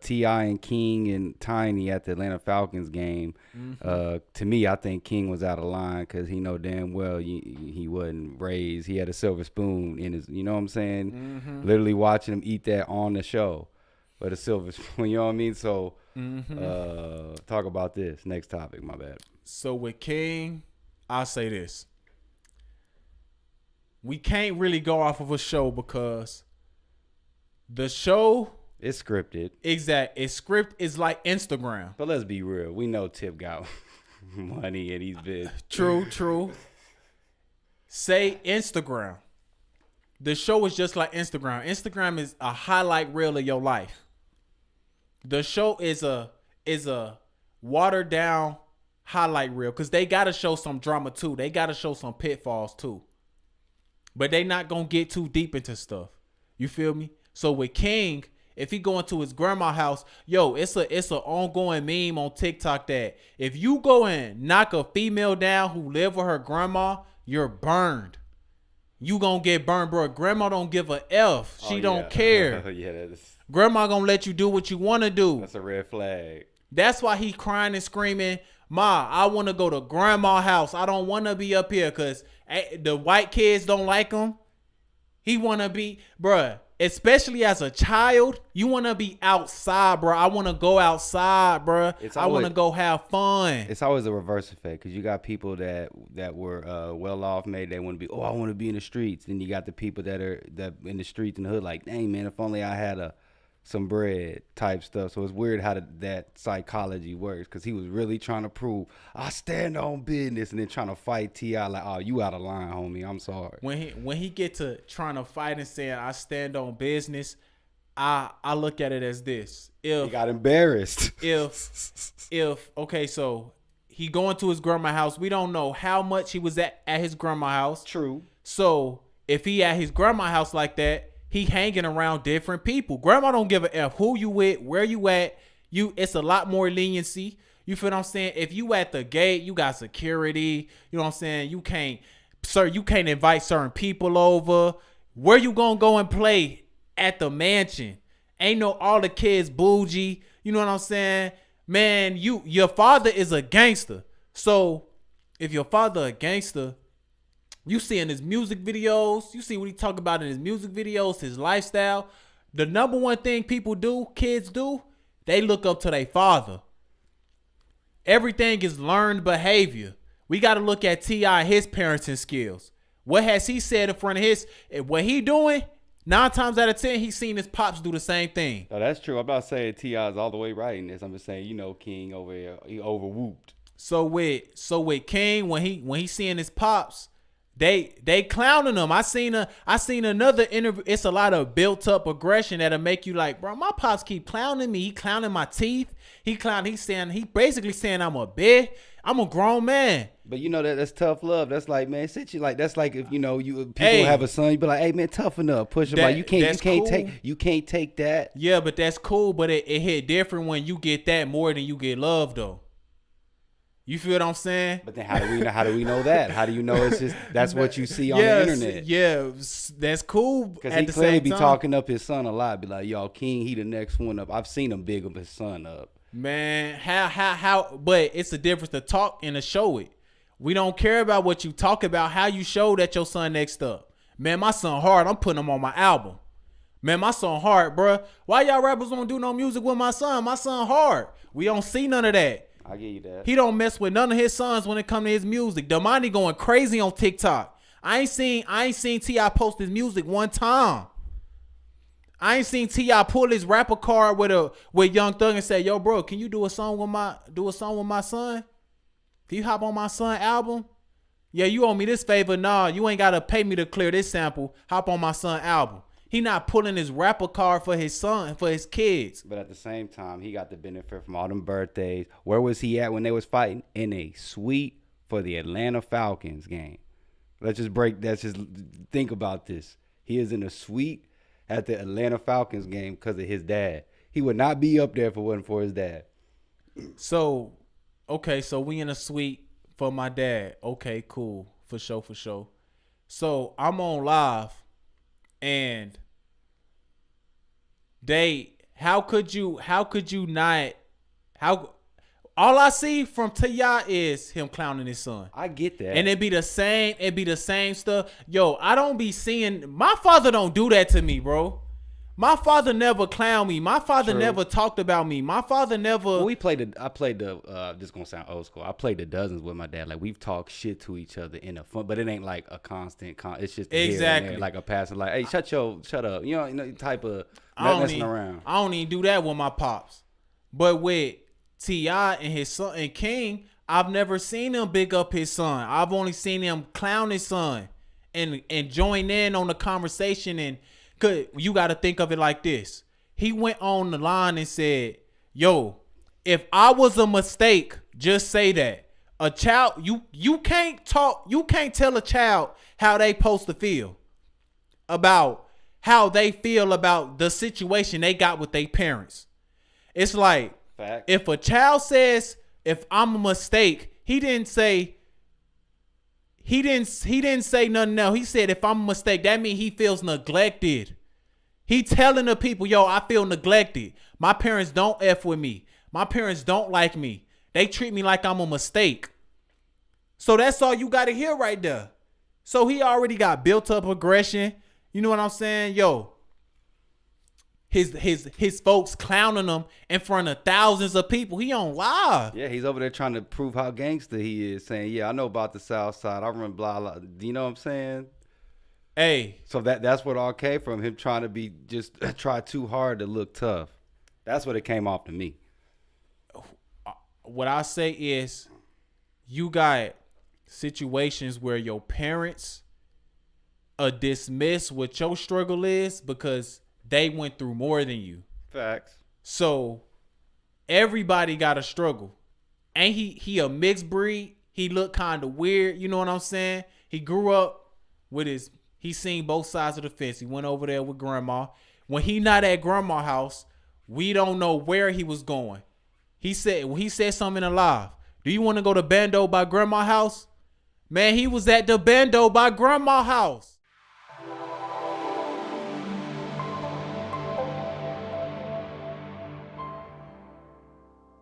T.I. and King and Tiny at the Atlanta Falcons game. To me, I think King was out of line because he know damn well he wasn't raised. He had a silver spoon in his, you know what I'm saying? Literally watching him eat that on the show with a silver spoon, you know what I mean? So talk about this. Next topic, my bad. So with King, I'll say this. We can't really go off of a show because the show... It's scripted. Exact. It's script is like Instagram. But let's be real. We know Tip got money and he's big. True. Say Instagram. The show is just like Instagram. Instagram is a highlight reel of your life. The show is a watered down highlight reel because they gotta show some drama too. They gotta show some pitfalls too. But they not gonna get too deep into stuff. You feel me? So with King, if he go into his grandma's house, yo, it's a ongoing meme on TikTok that if you go and knock a female down who live with her grandma, you're burned. You gonna get burned, bro. Grandma don't give a F. She don't care. Grandma gonna let you do what you want to do. That's a red flag. That's why he crying and screaming, Ma, I want to go to grandma's house. I don't want to be up here because the white kids don't like him. He want to be, bruh, especially as a child, you want to be outside, bro. I want to go outside, bro. I want to go have fun. It's always a reverse effect because you got people that were well off, maybe they want to be, I want to be in the streets. Then you got the people that in the streets in the hood, like, dang, man, if only I had some bread type stuff. So it's weird how that psychology works because he was really trying to prove I stand on business and then trying to fight T.I. like, oh, you out of line, homie. I'm sorry. When he get to trying to fight and saying I stand on business, I look at it as this. He got embarrassed. Okay, so he going to his grandma's house. We don't know how much he was at his grandma's house. True. So if he at his grandma's house like that, he hanging around different people. Grandma don't give a F who you with, where you at. It's a lot more leniency. You feel what I'm saying? If you at the gate, you got security. You know what I'm saying? You can't invite certain people over. Where you gonna go and play? At the mansion. Ain't no all the kids bougie. You know what I'm saying? Man, your father is a gangster. So if your father a gangster, you see in his music videos, you see what he talk about in his music videos, his lifestyle. The number one thing kids do, they look up to their father. Everything is learned behavior. We got to look at T.I. and his parenting skills. What has he said in front of what he doing? 9 times out of 10, he's seen his pops do the same thing. Oh, that's true. I'm not saying T.I. is all the way right in this. I'm just saying, King over here, he overwhooped. So with King, when he seeing his pops, They clowning him. I seen another interview. It's a lot of built up aggression that'll make you like, bro, my pops keep clowning me. He clowning my teeth. He basically saying I'm a bitch. I'm a grown man. But that's tough love. That's like, man, that's like if people have a son, you be like, hey man, toughen up, push him out. You can't take that. Yeah, but that's cool. But it hit different when you get that more than you get love though. You feel what I'm saying? But then how do we know that? How do you know it's just that's what you see on the internet? Yeah, that's cool. Because he clearly be talking up his son a lot. Be like, y'all, King, he the next one up. I've seen him big up his son up. Man, how? But it's a difference to talk and to show it. We don't care about what you talk about. How you show that your son next up. Man, my son hard. I'm putting him on my album. Man, my son hard, bro. Why y'all rappers don't do no music with my son? My son hard. We don't see none of that. I give you that. He don't mess with none of his sons when it come to his music. Damani going crazy on TikTok. I ain't seen T.I. post his music one time. I ain't seen T.I. pull his rapper card with Young Thug and say, "Yo, bro, can you do a song with my son? Can you hop on my son album? Yeah, you owe me this favor. Nah, you ain't gotta pay me to clear this sample. Hop on my son album." He not pulling his rapper card for his son, for his kids. But at the same time, he got the benefit from all them birthdays. Where was he at when they was fighting? In a suite for the Atlanta Falcons game. Let's just think about this. He is in a suite at the Atlanta Falcons game because of his dad. He would not be up there if it wasn't for his dad. So we in a suite for my dad. Okay, cool. For sure. So I'm on live. And they how could you not how all I see from T.I. is him clowning his son. I get that. And it'd be the same stuff. Yo, I don't be seeing, my father don't do that to me, bro. My father never clowned me. My father never talked about me. My father never. Well, I played the, this gonna sound old school. I played the dozens with my dad. Like, we've talked shit to each other in a fun, but it ain't like a constant, it's just exactly there, like a passing, like, hey, shut up. You know, type of messing around. I don't even do that with my pops. But with T.I. and his son and King, I've never seen him big up his son. I've only seen him clown his son and join in on the conversation. And cause you got to think of it like this. He went on the line and said, yo, if I was a mistake, just say that. A child, you can't tell a child how they supposed to feel about how they feel about the situation they got with their parents. It's like, fact. If a child says, if I'm a mistake, he didn't say nothing else. He said, if I'm a mistake, that means he feels neglected. He telling the people, yo, I feel neglected. My parents don't F with me. My parents don't like me. They treat me like I'm a mistake. So that's all you got to hear right there. So he already got built up aggression. You know what I'm saying? Yo, his folks clowning him in front of thousands of people. He on live. Yeah, he's over there trying to prove how gangster he is, saying, yeah, I know about the South Side. I remember blah, blah. Do you know what I'm saying? Hey. So that's what all came from, him trying to be just try too hard to look tough. That's what it came off to me. What I say is, you got situations where your parents dismiss what your struggle is because they went through more than you. Facts. So everybody got a struggle. Ain't he a mixed breed? He look kind of weird. You know what I'm saying? He grew up with he seen both sides of the fence. He went over there with grandma. When he not at grandma's house, we don't know where he was going. He said something in live. Do you want to go to Bando by grandma's house? Man, he was at the Bando by grandma's house.